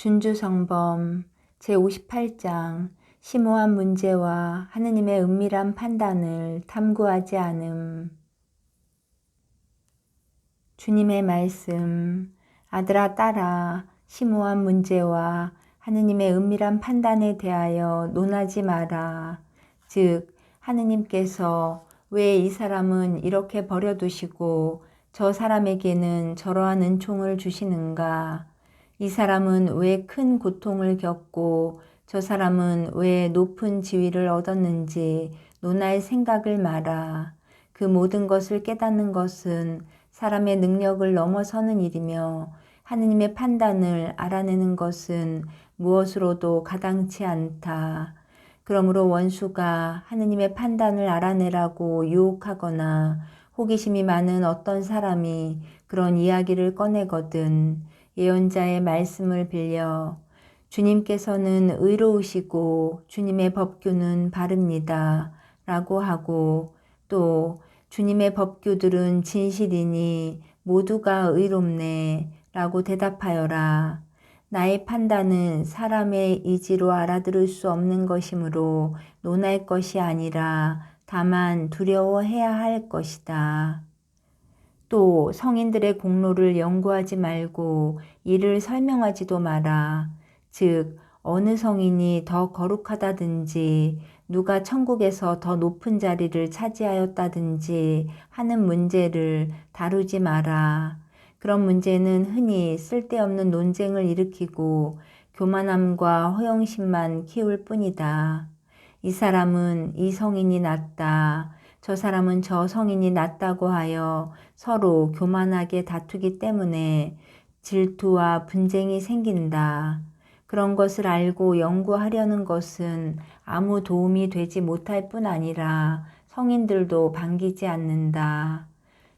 준주성범 제58장 심오한 문제와 하느님의 은밀한 판단을 탐구하지 않음. 주님의 말씀. 아들아 딸아, 심오한 문제와 하느님의 은밀한 판단에 대하여 논하지 마라. 즉 하느님께서 왜 이 사람은 이렇게 버려두시고 저 사람에게는 저러한 은총을 주시는가? 이 사람은 왜 큰 고통을 겪고 저 사람은 왜 높은 지위를 얻었는지 논할 생각을 마라. 그 모든 것을 깨닫는 것은 사람의 능력을 넘어서는 일이며 하느님의 판단을 알아내는 것은 무엇으로도 가당치 않다. 그러므로 원수가 하느님의 판단을 알아내라고 유혹하거나 호기심이 많은 어떤 사람이 그런 이야기를 꺼내거든 예언자의 말씀을 빌려 주님께서는 의로우시고 주님의 법규는 바릅니다 라고 하고 또 주님의 법규들은 진실이니 모두가 의롭네 라고 대답하여라. 나의 판단은 사람의 의지로 알아들을 수 없는 것이므로 논할 것이 아니라 다만 두려워해야 할 것이다. 또 성인들의 공로를 연구하지 말고 이를 설명하지도 마라. 즉 어느 성인이 더 거룩하다든지 누가 천국에서 더 높은 자리를 차지하였다든지 하는 문제를 다루지 마라. 그런 문제는 흔히 쓸데없는 논쟁을 일으키고 교만함과 허영심만 키울 뿐이다. 이 사람은 이 성인이 낫다. 저 사람은 저 성인이 낫다고 하여 서로 교만하게 다투기 때문에 질투와 분쟁이 생긴다. 그런 것을 알고 연구하려는 것은 아무 도움이 되지 못할 뿐 아니라 성인들도 반기지 않는다.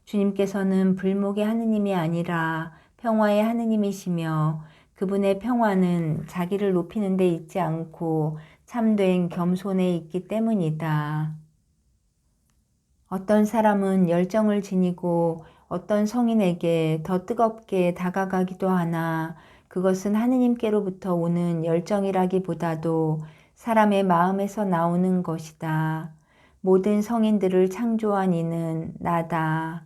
주님께서는 불목의 하느님이 아니라 평화의 하느님이시며 그분의 평화는 자기를 높이는 데 있지 않고 참된 겸손에 있기 때문이다. 어떤 사람은 열정을 지니고 어떤 성인에게 더 뜨겁게 다가가기도 하나 그것은 하느님께로부터 오는 열정이라기보다도 사람의 마음에서 나오는 것이다. 모든 성인들을 창조한 이는 나다.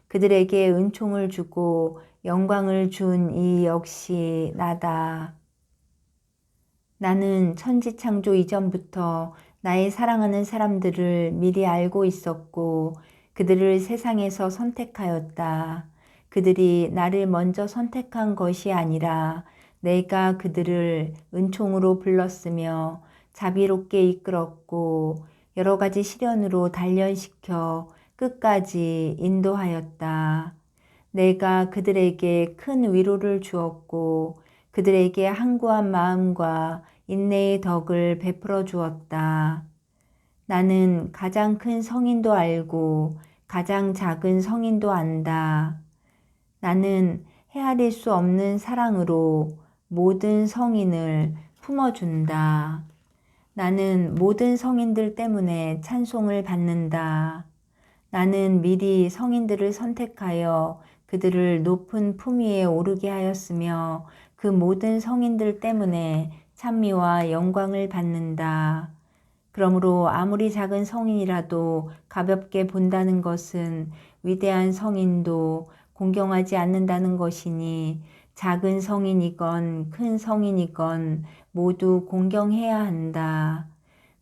그들에게 은총을 주고 영광을 준 이 역시 나다. 나는 천지창조 이전부터 나의 사랑하는 사람들을 미리 알고 있었고 그들을 세상에서 선택하였다. 그들이 나를 먼저 선택한 것이 아니라 내가 그들을 은총으로 불렀으며 자비롭게 이끌었고 여러 가지 시련으로 단련시켜 끝까지 인도하였다. 내가 그들에게 큰 위로를 주었고 그들에게 항구한 마음과 인내의 덕을 베풀어 주었다. 나는 가장 큰 성인도 알고 가장 작은 성인도 안다. 나는 헤아릴 수 없는 사랑으로 모든 성인을 품어준다. 나는 모든 성인들 때문에 찬송을 받는다. 나는 미리 성인들을 선택하여 그들을 높은 품 위에 오르게 하였으며 그 모든 성인들 때문에 찬미와 영광을 받는다. 그러므로 아무리 작은 성인이라도 가볍게 본다는 것은 위대한 성인도 공경하지 않는다는 것이니 작은 성인이건 큰 성인이건 모두 공경해야 한다.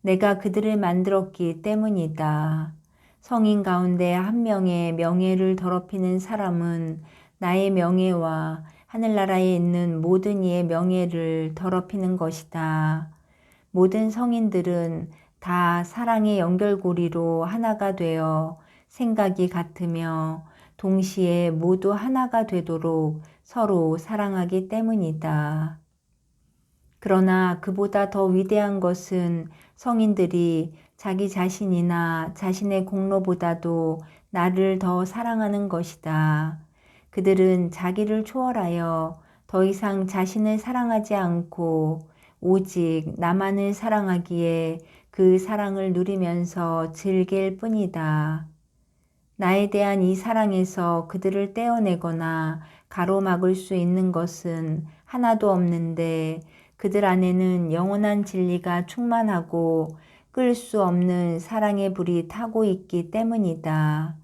내가 그들을 만들었기 때문이다. 성인 가운데 한 명의 명예를 더럽히는 사람은 나의 명예와 하늘나라에 있는 모든 이의 명예를 더럽히는 것이다. 모든 성인들은 다 사랑의 연결고리로 하나가 되어 생각이 같으며 동시에 모두 하나가 되도록 서로 사랑하기 때문이다. 그러나 그보다 더 위대한 것은 성인들이 자기 자신이나 자신의 공로보다도 나를 더 사랑하는 것이다. 그들은 자기를 초월하여 더 이상 자신을 사랑하지 않고 오직 나만을 사랑하기에 그 사랑을 누리면서 즐길 뿐이다. 나에 대한 이 사랑에서 그들을 떼어내거나 가로막을 수 있는 것은 하나도 없는데 그들 안에는 영원한 진리가 충만하고 끌 수 없는 사랑의 불이 타고 있기 때문이다.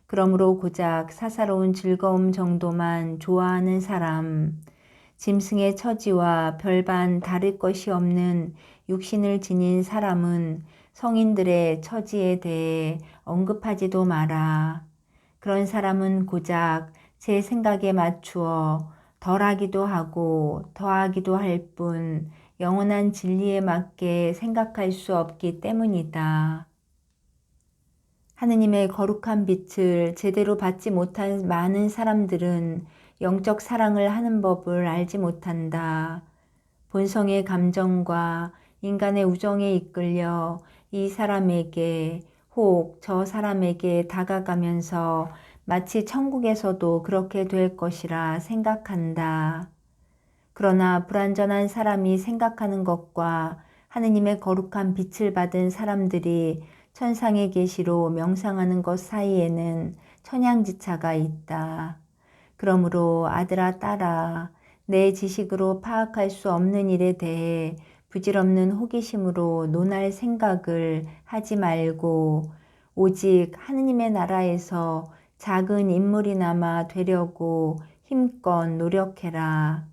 그러므로 고작 사사로운 즐거움 정도만 좋아하는 사람, 짐승의 처지와 별반 다를 것이 없는 육신을 지닌 사람은 성인들의 처지에 대해 언급하지도 마라. 그런 사람은 고작 제 생각에 맞추어 덜하기도 하고 더하기도 할 뿐 영원한 진리에 맞게 생각할 수 없기 때문이다. 하느님의 거룩한 빛을 제대로 받지 못한 많은 사람들은 영적 사랑을 하는 법을 알지 못한다. 본성의 감정과 인간의 우정에 이끌려 이 사람에게 혹 저 사람에게 다가가면서 마치 천국에서도 그렇게 될 것이라 생각한다. 그러나 불완전한 사람이 생각하는 것과 하느님의 거룩한 빛을 받은 사람들이 천상의 계시로 명상하는 것 사이에는 천양지차가 있다. 그러므로 아들아 딸아, 내 지식으로 파악할 수 없는 일에 대해 부질없는 호기심으로 논할 생각을 하지 말고 오직 하느님의 나라에서 작은 인물이나마 되려고 힘껏 노력해라.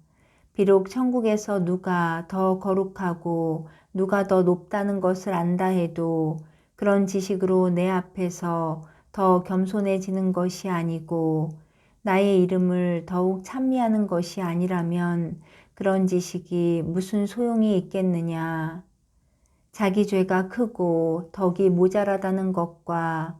비록 천국에서 누가 더 거룩하고 누가 더 높다는 것을 안다 해도 그런 지식으로 내 앞에서 더 겸손해지는 것이 아니고 나의 이름을 더욱 찬미하는 것이 아니라면 그런 지식이 무슨 소용이 있겠느냐. 자기 죄가 크고 덕이 모자라다는 것과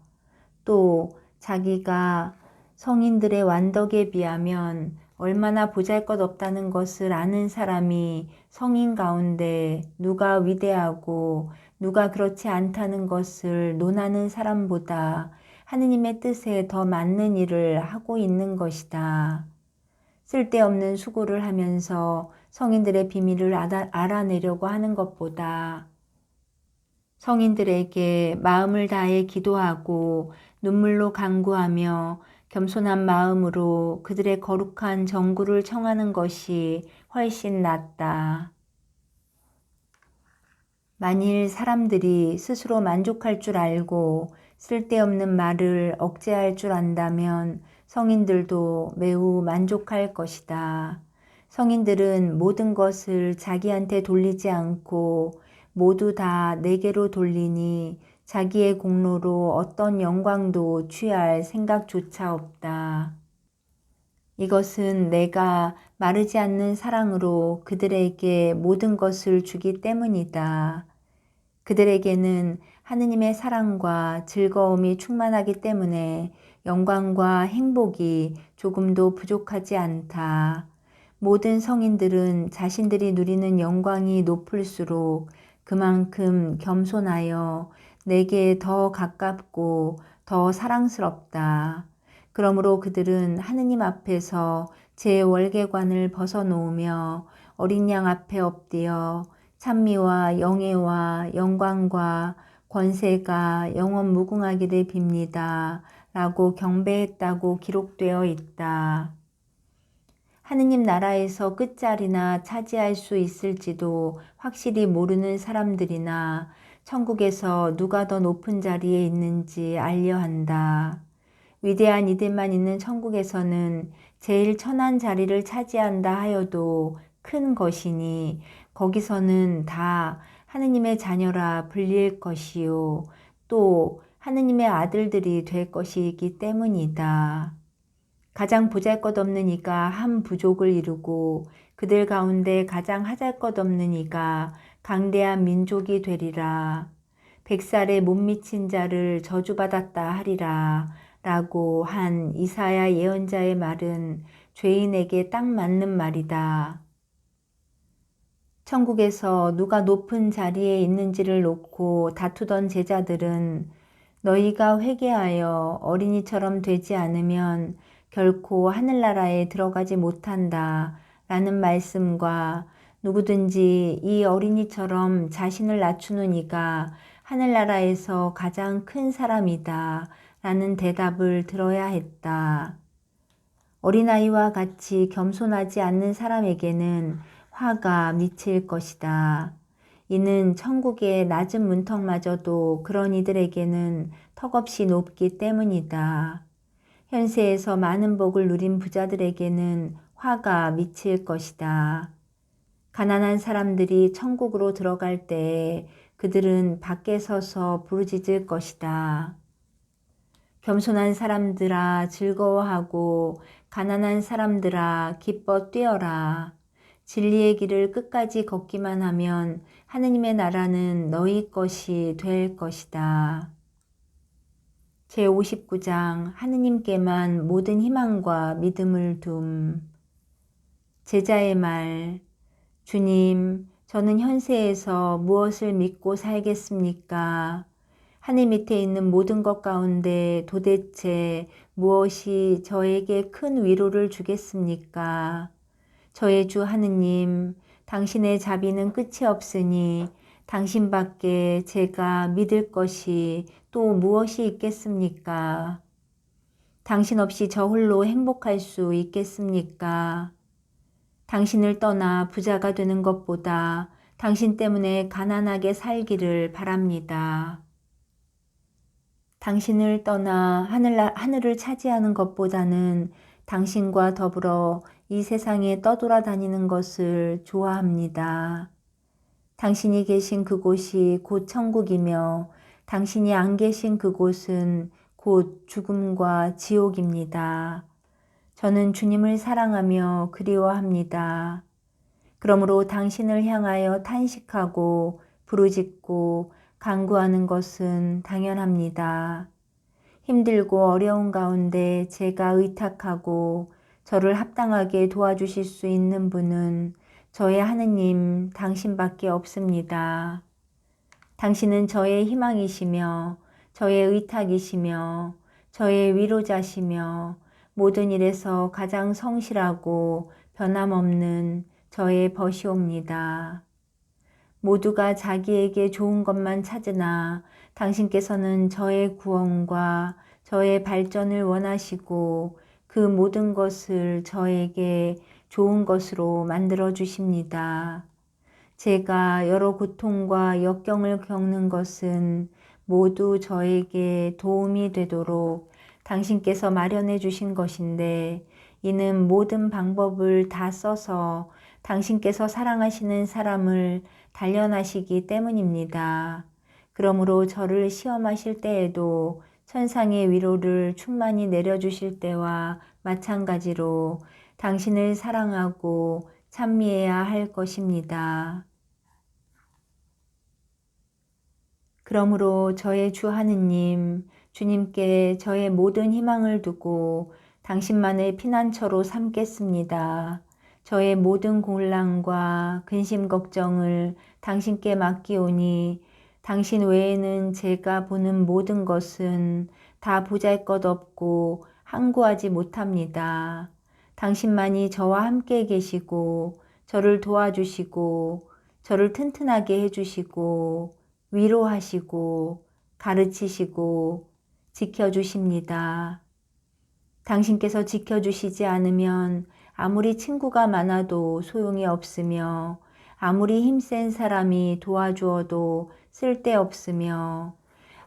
또 자기가 성인들의 완덕에 비하면 얼마나 보잘것없다는 것을 아는 사람이 성인 가운데 누가 위대하고 누가 그렇지 않다는 것을 논하는 사람보다 하느님의 뜻에 더 맞는 일을 하고 있는 것이다. 쓸데없는 수고를 하면서 성인들의 비밀을 알아내려고 하는 것보다 성인들에게 마음을 다해 기도하고 눈물로 간구하며 겸손한 마음으로 그들의 거룩한 정구를 청하는 것이 훨씬 낫다. 만일 사람들이 스스로 만족할 줄 알고 쓸데없는 말을 억제할 줄 안다면 성인들도 매우 만족할 것이다. 성인들은 모든 것을 자기한테 돌리지 않고 모두 다 내게로 돌리니 자기의 공로로 어떤 영광도 취할 생각조차 없다. 이것은 내가 마르지 않는 사랑으로 그들에게 모든 것을 주기 때문이다. 그들에게는 하느님의 사랑과 즐거움이 충만하기 때문에 영광과 행복이 조금도 부족하지 않다. 모든 성인들은 자신들이 누리는 영광이 높을수록 그만큼 겸손하여 내게 더 가깝고 더 사랑스럽다. 그러므로 그들은 하느님 앞에서 제 월계관을 벗어놓으며 어린 양 앞에 엎드려 찬미와 영예와 영광과 권세가 영원 무궁하기를 빕니다. 라고 경배했다고 기록되어 있다. 하느님 나라에서 끝자리나 차지할 수 있을지도 확실히 모르는 사람들이나 천국에서 누가 더 높은 자리에 있는지 알려 한다. 위대한 이들만 있는 천국에서는 제일 천한 자리를 차지한다 하여도 큰 것이니 거기서는 다 하느님의 자녀라 불릴 것이요 또 하느님의 아들들이 될 것이기 때문이다. 가장 보잘것없는 이가 한 부족을 이루고 그들 가운데 가장 하잘것없는 이가 강대한 민족이 되리라. 100살에 못 미친 자를 저주받았다 하리라. 라고 한 이사야 예언자의 말은 죄인에게 딱 맞는 말이다. 천국에서 누가 높은 자리에 있는지를 놓고 다투던 제자들은 너희가 회개하여 어린이처럼 되지 않으면 결코 하늘나라에 들어가지 못한다 라는 말씀과 누구든지 이 어린이처럼 자신을 낮추는 이가 하늘나라에서 가장 큰 사람이다 라는 대답을 들어야 했다. 어린아이와 같이 겸손하지 않는 사람에게는 화가 미칠 것이다. 이는 천국의 낮은 문턱마저도 그런 이들에게는 턱없이 높기 때문이다. 현세에서 많은 복을 누린 부자들에게는 화가 미칠 것이다. 가난한 사람들이 천국으로 들어갈 때에 그들은 밖에 서서 부르짖을 것이다. 겸손한 사람들아 즐거워하고 가난한 사람들아 기뻐 뛰어라. 진리의 길을 끝까지 걷기만 하면 하느님의 나라는 너희 것이 될 것이다. 제59장 하느님께만 모든 희망과 믿음을 둠. 제자의 말. 주님, 저는 현세에서 무엇을 믿고 살겠습니까? 하늘 밑에 있는 모든 것 가운데 도대체 무엇이 저에게 큰 위로를 주겠습니까? 저의 주 하느님, 당신의 자비는 끝이 없으니 당신밖에 제가 믿을 것이 또 무엇이 있겠습니까? 당신 없이 저 홀로 행복할 수 있겠습니까? 당신을 떠나 부자가 되는 것보다 당신 때문에 가난하게 살기를 바랍니다. 당신을 떠나 하늘을 차지하는 것보다는 당신과 더불어 이 세상에 떠돌아다니는 것을 좋아합니다. 당신이 계신 그곳이 곧 천국이며 당신이 안 계신 그곳은 곧 죽음과 지옥입니다. 저는 주님을 사랑하며 그리워합니다. 그러므로 당신을 향하여 탄식하고 부르짖고 간구하는 것은 당연합니다. 힘들고 어려운 가운데 제가 의탁하고 저를 합당하게 도와주실 수 있는 분은 저의 하느님 당신밖에 없습니다. 당신은 저의 희망이시며 저의 의탁이시며 저의 위로자시며 모든 일에서 가장 성실하고 변함없는 저의 벗이옵니다. 모두가 자기에게 좋은 것만 찾으나 당신께서는 저의 구원과 저의 발전을 원하시고 그 모든 것을 저에게 좋은 것으로 만들어 주십니다. 제가 여러 고통과 역경을 겪는 것은 모두 저에게 도움이 되도록 당신께서 마련해 주신 것인데 이는 모든 방법을 다 써서 당신께서 사랑하시는 사람을 단련하시기 때문입니다. 그러므로 저를 시험하실 때에도 천상의 위로를 충만히 내려주실 때와 마찬가지로 당신을 사랑하고 찬미해야 할 것입니다. 그러므로 저의 주 하느님, 주님께 저의 모든 희망을 두고 당신만을 피난처로 삼겠습니다. 저의 모든 곤란과 근심 걱정을 당신께 맡기오니 당신 외에는 제가 보는 모든 것은 다 보잘것없고 항구하지 못합니다. 당신만이 저와 함께 계시고 저를 도와주시고 저를 튼튼하게 해주시고 위로하시고 가르치시고 지켜주십니다. 당신께서 지켜주시지 않으면 아무리 친구가 많아도 소용이 없으며 아무리 힘센 사람이 도와주어도 쓸데없으며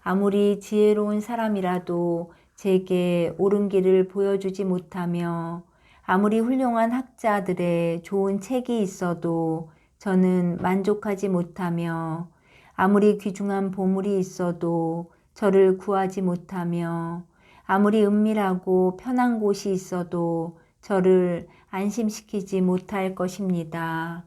아무리 지혜로운 사람이라도 제게 옳은 길을 보여주지 못하며 아무리 훌륭한 학자들의 좋은 책이 있어도 저는 만족하지 못하며 아무리 귀중한 보물이 있어도 저를 구하지 못하며 아무리 은밀하고 편한 곳이 있어도 저를 안심시키지 못할 것입니다.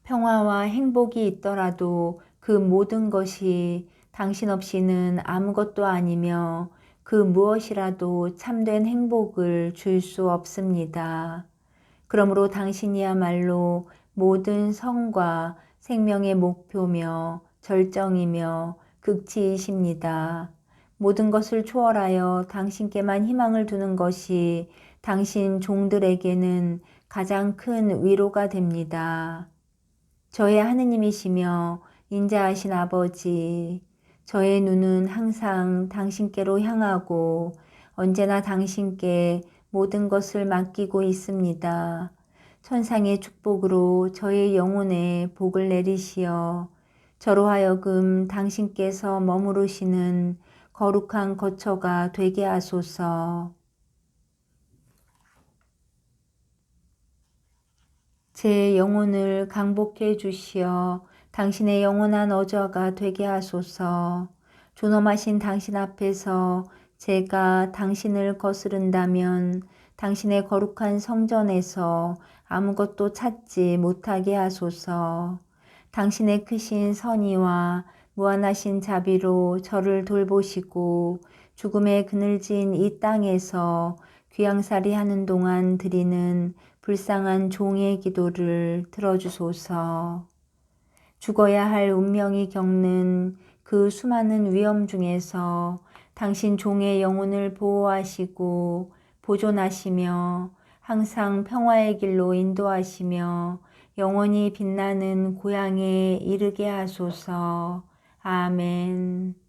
평화와 행복이 있더라도 그 모든 것이 당신 없이는 아무것도 아니며 그 무엇이라도 참된 행복을 줄 수 없습니다. 그러므로 당신이야말로 모든 성과 생명의 목표며 절정이며 극치이십니다. 모든 것을 초월하여 당신께만 희망을 두는 것이 당신 종들에게는 가장 큰 위로가 됩니다. 저의 하느님이시며 인자하신 아버지, 저의 눈은 항상 당신께로 향하고 언제나 당신께 모든 것을 맡기고 있습니다. 천상의 축복으로 저의 영혼에 복을 내리시어 저로 하여금 당신께서 머무르시는 거룩한 거처가 되게 하소서. 제 영혼을 강복해 주시어 당신의 영원한 어저가 되게 하소서. 존엄하신 당신 앞에서 제가 당신을 거스른다면 당신의 거룩한 성전에서 아무것도 찾지 못하게 하소서. 당신의 크신 선의와 무한하신 자비로 저를 돌보시고 죽음의 그늘진 이 땅에서 귀양살이 하는 동안 드리는 불쌍한 종의 기도를 들어주소서. 죽어야 할 운명이 겪는 그 수많은 위험 중에서 당신 종의 영혼을 보호하시고 보존하시며 항상 평화의 길로 인도하시며 영원히 빛나는 고향에 이르게 하소서. 아멘.